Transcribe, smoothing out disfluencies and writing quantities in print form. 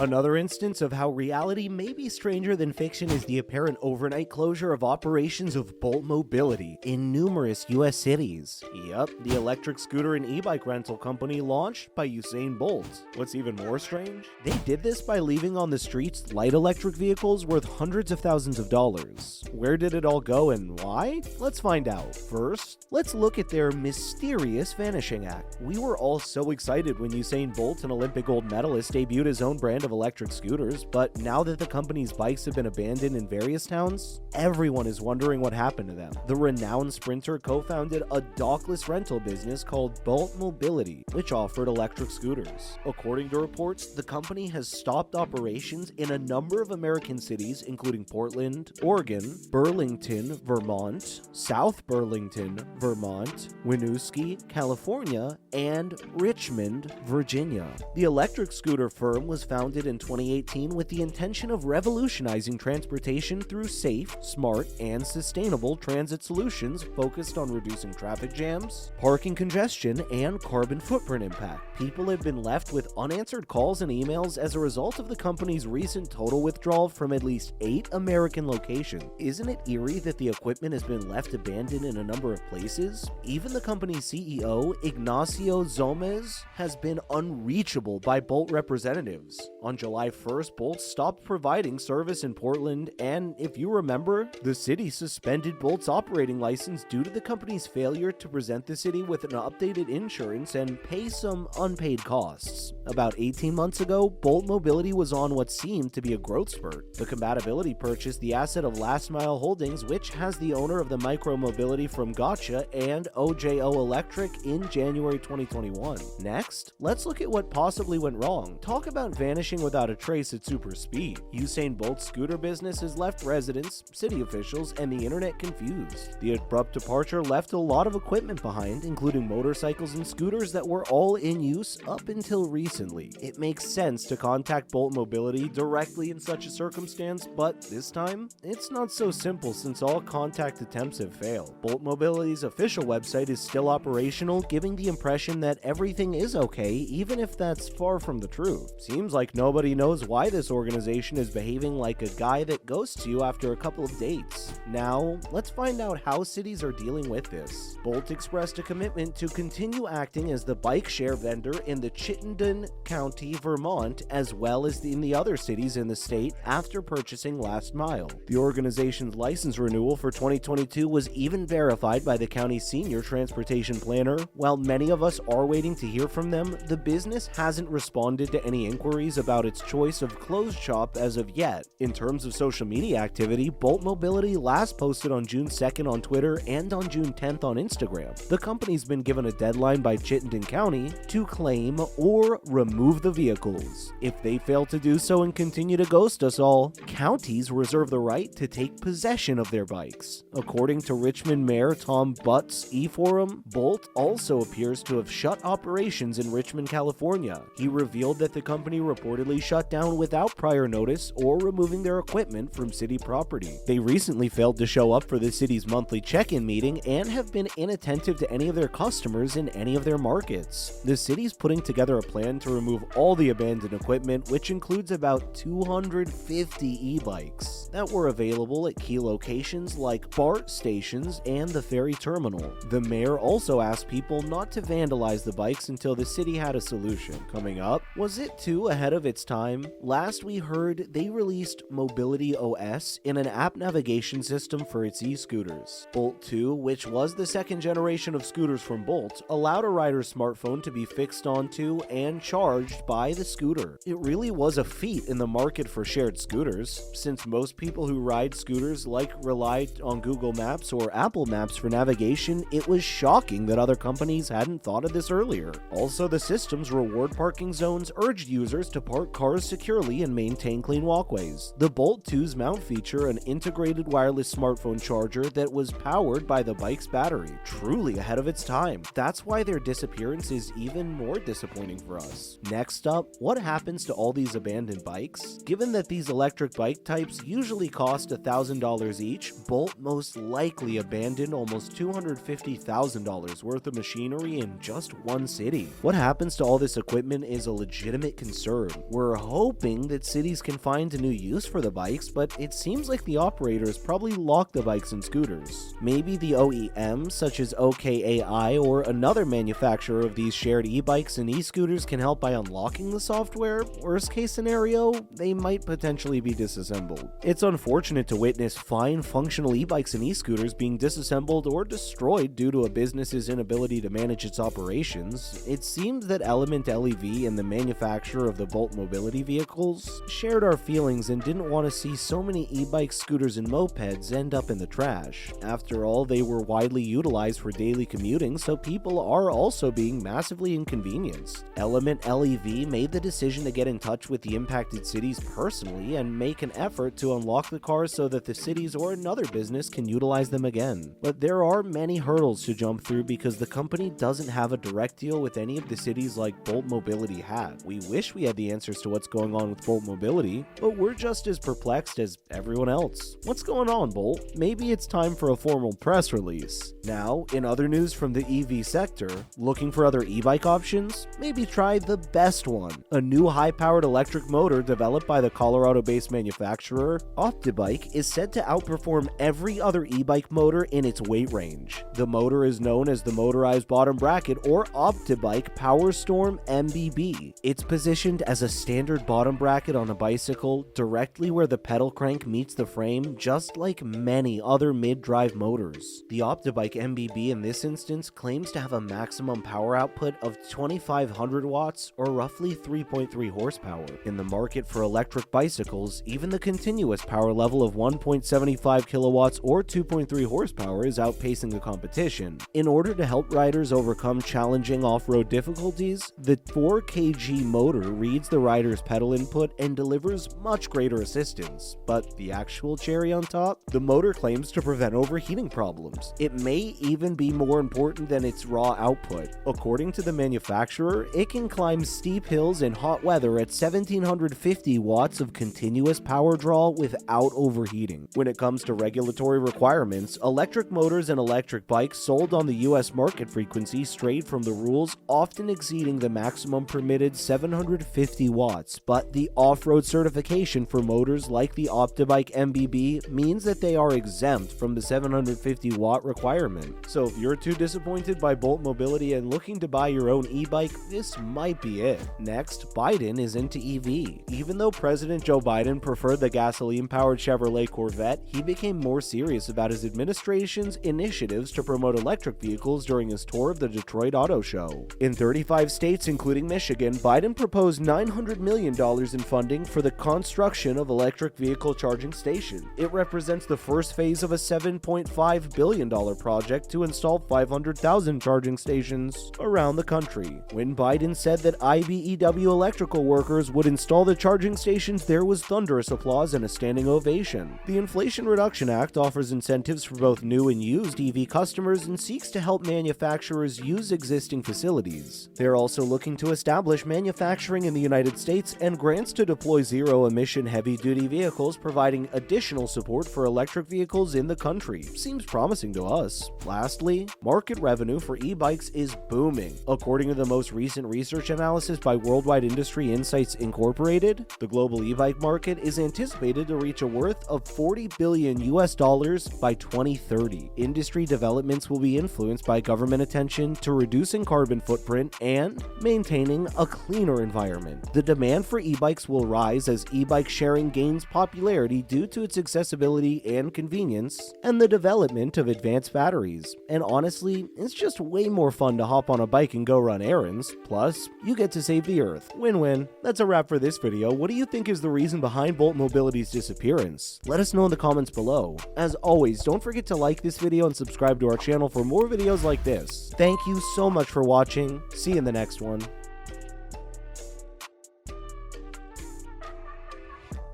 Another instance of how reality may be stranger than fiction is the apparent overnight closure of operations of Bolt Mobility in numerous US cities. Yep, the electric scooter and e-bike rental company launched by Usain Bolt. What's even more strange? They did this by leaving on the streets light electric vehicles worth hundreds of thousands of dollars. Where did it all go and why? Let's find out. First, let's look at their mysterious vanishing act. We were all so excited when Usain Bolt, an Olympic gold medalist, debuted his own brand of electric scooters, but now that the company's bikes have been abandoned in various towns, everyone is wondering what happened to them. The renowned sprinter co-founded a dockless rental business called Bolt Mobility, which offered electric scooters. According to reports, the company has stopped operations in a number of American cities, including Portland, Oregon, Burlington, Vermont, South Burlington, Vermont, Winooski, California, and Richmond, Virginia. The electric scooter firm was founded in 2018 with the intention of revolutionizing transportation through safe, smart, and sustainable transit solutions focused on reducing traffic jams, parking congestion, and carbon footprint impact. People have been left with unanswered calls and emails as a result of the company's recent total withdrawal from at least 8 American locations. Isn't it eerie that the equipment has been left abandoned in a number of places? Even the company's CEO, Ignacio Zomez, has been unreachable by Bolt representatives. On July 1st, Bolt stopped providing service in Portland, and if you remember, the city suspended Bolt's operating license due to the company's failure to present the city with an updated insurance and pay some unpaid costs. About 18 months ago, Bolt Mobility was on what seemed to be a growth spurt. The Compatibility purchased the asset of Last Mile Holdings, which has the owner of the micro-mobility from Gotcha and OJO Electric in January 2021. Next, let's look at what possibly went wrong. Talk about vanishing without a trace at super speed. Usain Bolt's scooter business has left residents, city officials, and the internet confused. The abrupt departure left a lot of equipment behind, including motorcycles and scooters that were all in use up until recently. It makes sense to contact Bolt Mobility directly in such a circumstance, but this time, it's not so simple since all contact attempts have failed. Bolt Mobility's official website is still operational, giving the impression that everything is okay, even if that's far from the truth. Seems like nobody knows why this organization is behaving like a guy that ghosts you after a couple of dates. Now, let's find out how cities are dealing with this. Bolt expressed a commitment to continue acting as the bike share vendor in the Chittenden County, Vermont, as well as in the other cities in the state after purchasing Last Mile. The organization's license renewal for 2022 was even verified by the county's senior transportation planner. While many of us are waiting to hear from them, the business hasn't responded to any inquiries about its choice of closed shop as of yet. In terms of social media activity, Bolt Mobility last posted on June 2nd on Twitter and on June 10th on Instagram. The company's been given a deadline by Chittenden County to claim or remove the vehicles. If they fail to do so and continue to ghost us all, counties reserve the right to take possession of their bikes. According to Richmond Mayor Tom Butt's eForum, Bolt also appears to have shut operations in Richmond, California. He revealed that the company reportedly shut down without prior notice or removing their equipment from city property. They recently failed to show up for the city's monthly check-in meeting and have been inattentive to any of their customers in any of their markets. The city's putting together a plan to remove all the abandoned equipment, which includes about 250 e-bikes that were available at key locations like BART stations and the ferry terminal. The mayor also asked people not to vandalize the bikes until the city had a solution. Coming up, was it too ahead of its time? Last we heard, they released Mobility OS in an app navigation system for its e-scooters. Bolt 2, which was the second generation of scooters from Bolt, allowed a rider's smartphone to be fixed onto and charged by the scooter. It really was a feat in the market for shared scooters, since most people who ride scooters rely on Google Maps or Apple Maps for navigation. It was shocking that other companies hadn't thought of this earlier. Also, the system's reward parking zones urged users to park cars securely and maintain clean walkways. The Bolt 2's mount feature an integrated wireless smartphone charger that was powered by the bike's battery. Truly ahead of its time. That's why their disappearance is even more disappointing for us. Next up, what happens to all these abandoned bikes? Given that these electric bike types usually cost $1,000 each, Bolt most likely abandoned almost $250,000 worth of machinery in just one city. What happens to all this equipment is a legitimate concern. We're hoping that cities can find a new use for the bikes, but it seems like the operators probably lock the bikes and scooters. Maybe the OEMs, such as OKAI or another manufacturer of these shared e-bikes and e-scooters, can help by unlocking the software. Worst case scenario, they might potentially be disassembled. It's unfortunate to witness fine functional e-bikes and e-scooters being disassembled or destroyed due to a business's inability to manage its operations. It seems that Element LEV and the manufacturer of the Bolt mobility vehicles shared our feelings and didn't want to see so many e-bikes, scooters, and mopeds end up in the trash. After all, they were widely utilized for daily commuting, so people are also being massively inconvenienced. Element LEV made the decision to get in touch with the impacted cities personally and make an effort to unlock the cars so that the cities or another business can utilize them again. But there are many hurdles to jump through because the company doesn't have a direct deal with any of the cities like Bolt Mobility had. We wish we had the answers to what's going on with Bolt Mobility, but we're just as perplexed as everyone else. What's going on, Bolt? Maybe it's time for a formal press release. Now, in other news from the EV sector, looking for other e-bike options? Maybe try the best one. A new high-powered electric motor developed by the Colorado-based manufacturer, OptiBike, is said to outperform every other e-bike motor in its weight range. The motor is known as the Motorized Bottom Bracket or OptiBike PowerStorm MBB. It's positioned as a standard bottom bracket on a bicycle directly where the pedal crank meets the frame, just like many other mid-drive motors. The OptiBike MBB in this instance claims to have a maximum power output of 2500 watts or roughly 3.3 horsepower. In the market for electric bicycles, even the continuous power level of 1.75 kilowatts or 2.3 horsepower is outpacing the competition. In order to help riders overcome challenging off-road difficulties, the 4kg motor reads the rider's pedal input and delivers much greater assistance. But the actual cherry on top? The motor claims to prevent overheating problems. It may even be more important than its raw output. According to the manufacturer, it can climb steep hills in hot weather at 1750 watts of continuous power draw without overheating. When it comes to regulatory requirements, electric motors and electric bikes sold on the US market frequency strayed from the rules, often exceeding the maximum permitted 750 watts, but the off-road certification for motors like the OptiBike MBB means that they are exempt from the 750 watt requirement. So if you're too disappointed by Bolt Mobility and looking to buy your own e-bike, this might be it. Next, Biden is into EV. Even though President Joe Biden preferred the gasoline-powered Chevrolet Corvette, he became more serious about his administration's initiatives to promote electric vehicles during his tour of the Detroit Auto Show. In 35 states, including Michigan, Biden proposed $900 million in funding for the construction of electric vehicle charging stations. It represents the first phase of a $7.5 billion project to install 500,000 charging stations around the country. When Biden said that IBEW electrical workers would install the charging stations, there was thunderous applause and a standing ovation. The Inflation Reduction Act offers incentives for both new and used EV customers and seeks to help manufacturers use existing facilities. They're also looking to establish manufacturing in the United States and grants to deploy zero-emission heavy-duty vehicles, providing additional support for electric vehicles in the country. Seems promising to us. Lastly, market revenue for e-bikes is booming. According to the most recent research analysis by Worldwide Industry Insights Incorporated, the global e-bike market is anticipated to reach a worth of $40 billion by 2030. Industry developments will be influenced by government attention to reducing carbon footprint and maintaining a cleaner environment. The demand for e-bikes will rise as e-bike sharing gains popularity due to its accessibility and convenience, and the development of advanced batteries. And honestly, it's just way more fun to hop on a bike and go run errands. Plus, you get to save the earth. Win-win. That's a wrap for this video. What do you think is the reason behind Bolt Mobility's disappearance? Let us know in the comments below. As always, don't forget to like this video and subscribe to our channel for more videos like this. Thank you so much for watching. See you in the next one.